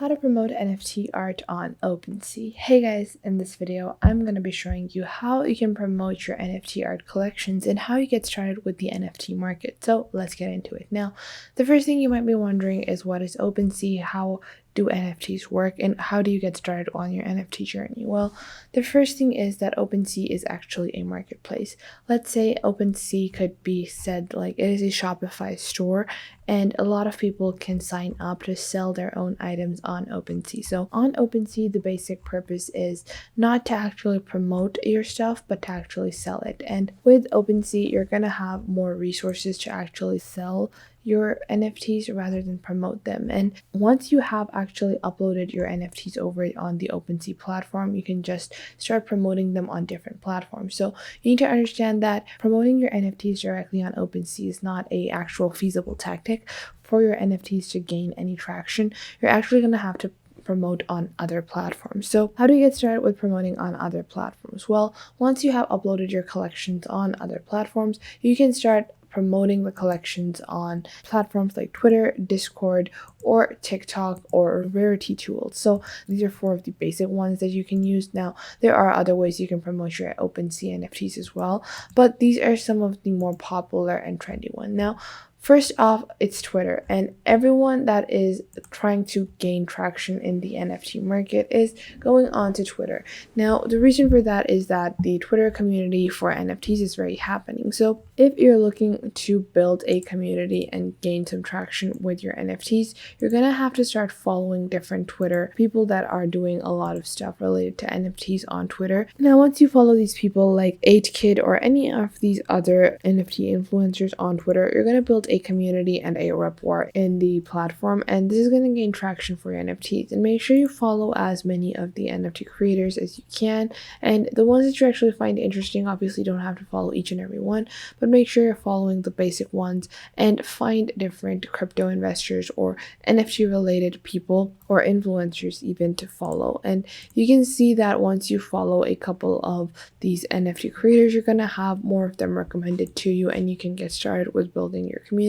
How to promote NFT art on Opensea. Hey guys, in this video, I'm going to be showing you how you can promote your NFT art collections and how you get started with the NFT market. So let's get into it. Now, the first thing you might be wondering is what is Opensea, how do NFTs work, and how do you get started on your NFT journey? Well, the first thing is that Opensea is actually a marketplace. Let's say Opensea could be said like it is a Shopify store, and a lot of people can sign up to sell their own items on Opensea. So on Opensea, the basic purpose is not to actually promote your stuff, but to actually sell it. And with Opensea, you're gonna have more resources to actually sell your NFTs rather than promote them. And once you have actually uploaded your NFTs over on the Opensea platform, you can just start promoting them on different platforms. So you need to understand that promoting your NFTs directly on Opensea is not a actual feasible tactic. For your NFTs to gain any traction, you're actually going to have to promote on other platforms. So how do you get started with promoting on other platforms? Well, once you have uploaded your collections on other platforms, you can start promoting the collections on platforms like Twitter, Discord, or TikTok, or Rarity tools. So these are four of the basic ones that you can use. Now, there are other ways you can promote your Opensea NFTs as well, but these are some of the more popular and trendy ones. Now, first off, it's Twitter, and everyone that is trying to gain traction in the NFT market is going on to Twitter. Now, the reason for that is that the Twitter community for NFTs is very happening. So if you're looking to build a community and gain some traction with your NFTs, you're going to have to start following different Twitter people that are doing a lot of stuff related to NFTs on Twitter. Now, once you follow these people like 8Kid or any of these other NFT influencers on Twitter, you're going to build a community and a repertoire in the platform, and this is going to gain traction for your NFTs. And make sure you follow as many of the NFT creators as you can, and the ones that you actually find interesting. Obviously, don't have to follow each and every one, but make sure you're following the basic ones and find different crypto investors or NFT related people or influencers even to follow. And you can see that once you follow a couple of these NFT creators, you're going to have more of them recommended to you, and you can get started with building your community.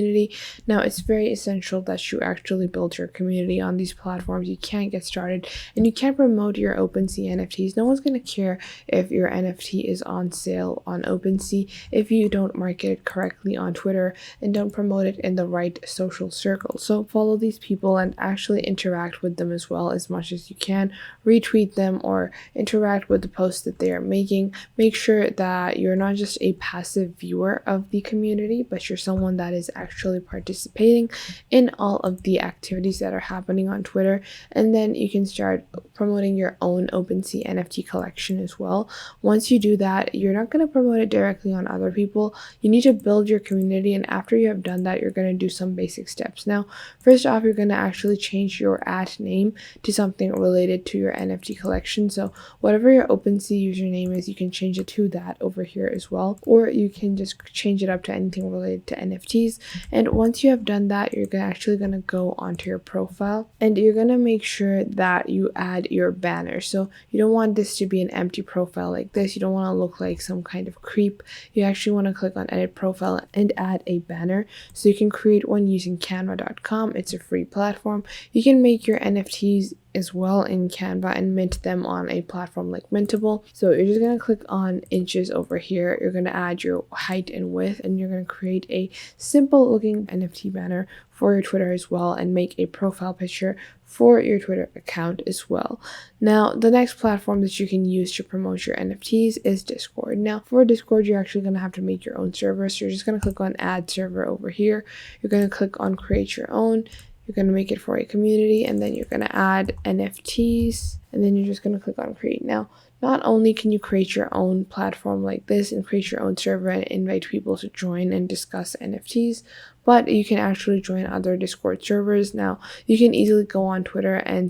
Now, it's very essential that you actually build your community on these platforms. You can't get started and you can't promote your Opensea NFTs. No one's going to care if your NFT is on sale on Opensea if you don't market it correctly on Twitter and don't promote it in the right social circle. So follow these people and actually interact with them as well as much as you can. Retweet them or interact with the posts that they are making. Make sure that you're not just a passive viewer of the community, but you're someone that is actually participating in all of the activities that are happening on Twitter. And then you can start promoting your own Opensea NFT collection as well. Once you do that, you're not going to promote it directly on other people. You need to build your community, and after you have done that, you're going to do some basic steps. Now, first off, you're going to actually change your ad name to something related to your NFT collection. So whatever your Opensea username is, you can change it to that over here as well, or you can just change it up to anything related to NFTs. And once you have done that, you're actually going to go onto your profile, and you're going to make sure that you add your banner. So you don't want this to be an empty profile like this. You don't want to look like some kind of creep. You actually want to click on edit profile and add a banner. So you can create one using canva.com. It's a free platform. You can make your NFTs as well in Canva and mint them on a platform like Mintable. So you're just going to click on inches over here. You're going to add your height and width, and you're going to create a simple looking NFT banner for your Twitter as well, and make a profile picture for your Twitter account as well. Now, the next platform that you can use to promote your NFTs is Discord. Now, for Discord, you're actually going to have to make your own server. So you're just going to click on add server over here. You're going to click on create your own. You're going to make it for a community, and then you're going to add NFTs, and then you're just going to click on create. Now, not only can you create your own platform like this and create your own server and invite people to join and discuss NFTs, but you can actually join other Discord servers. Now, you can easily go on Twitter and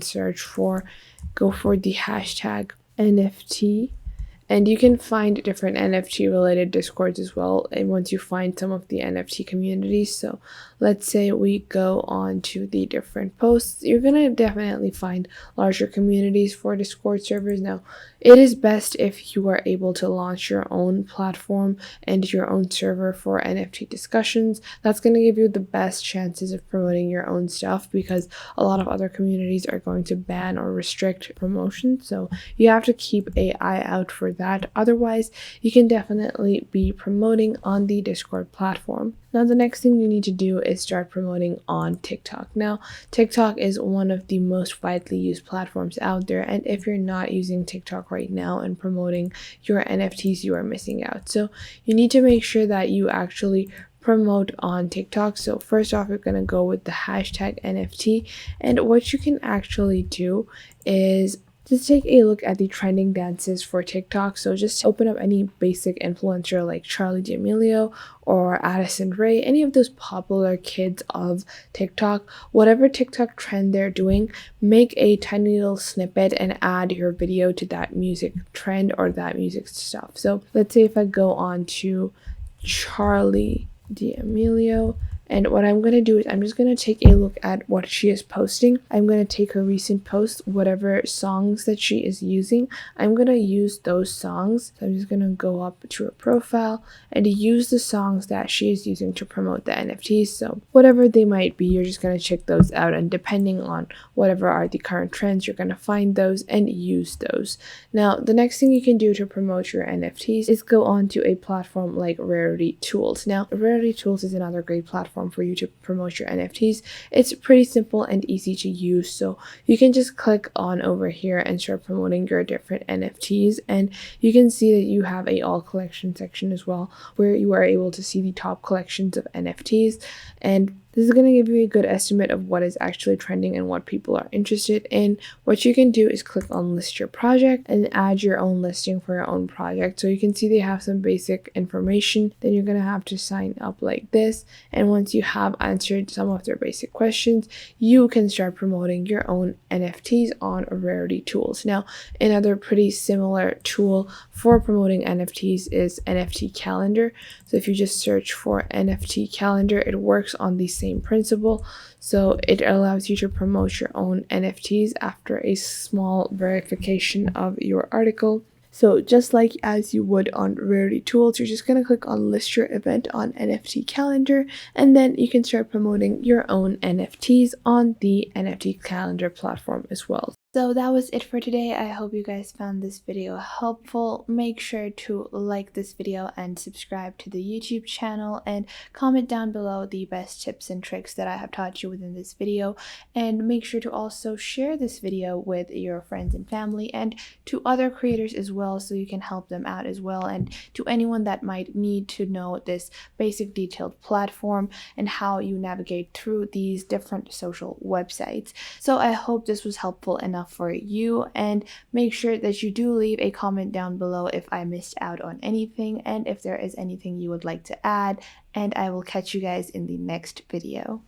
go for the hashtag NFT, and you can find different NFT related Discords as well. And once you find some of the NFT communities, so let's say we go on to the different posts, you're going to definitely find larger communities for Discord servers. Now, it is best if you are able to launch your own platform and your own server for NFT discussions. That's going to give you the best chances of promoting your own stuff, because a lot of other communities are going to ban or restrict promotion. So you have to keep an eye out for that. Otherwise, you can definitely be promoting on the Discord platform. Now, the next thing you need to do is start promoting on TikTok. Now, TikTok is one of the most widely used platforms out there, and if you're not using TikTok right now and promoting your NFTs, you are missing out. So you need to make sure that you actually promote on TikTok. So first off, you're going to go with the hashtag NFT, and what you can actually do is just take a look at the trending dances for TikTok. So just open up any basic influencer like Charlie D'Amelio or Addison Rae, any of those popular kids of TikTok. Whatever TikTok trend they're doing, make a tiny little snippet and add your video to that music trend or that music stuff. So let's say if I go on to Charlie D'Amelio, and what I'm going to do is I'm just going to take a look at what she is posting. I'm going to take her recent posts, whatever songs that she is using. I'm going to use those songs. So I'm just going to go up to her profile and use the songs that she is using to promote the NFTs. So whatever they might be, you're just going to check those out. And depending on whatever are the current trends, you're going to find those and use those. Now, the next thing you can do to promote your NFTs is go on to a platform like Rarity Tools. Now, Rarity Tools is another great platform for you to promote your NFTs. It's pretty simple and easy to use, so you can just click on over here and start promoting your different NFTs, and you can see that you have a all collection section as well, where you are able to see the top collections of NFTs, and this is going to give you a good estimate of what is actually trending and what people are interested in. What you can do is click on list your project and add your own listing for your own project. So you can see they have some basic information. Then you're going to have to sign up like this. And once you have answered some of their basic questions, you can start promoting your own NFTs on Rarity Tools. Now, another pretty similar tool for promoting NFTs is NFT Calendar. So if you just search for NFT Calendar, it works on the same principle. So it allows you to promote your own NFTs after a small verification of your article. So just like as you would on Rarity Tools, you're just going to click on list your event on NFT Calendar, and then you can start promoting your own NFTs on the NFT Calendar platform as well. So that was it for today. I hope you guys found this video helpful. Make sure to like this video and subscribe to the YouTube channel, and comment down below the best tips and tricks that I have taught you within this video. And make sure to also share this video with your friends and family and to other creators as well, so you can help them out as well, and to anyone that might need to know this basic detailed platform and how you navigate through these different social websites. So I hope this was helpful enough for you, and make sure that you do leave a comment down below if I missed out on anything and if there is anything you would like to add, and I will catch you guys in the next video.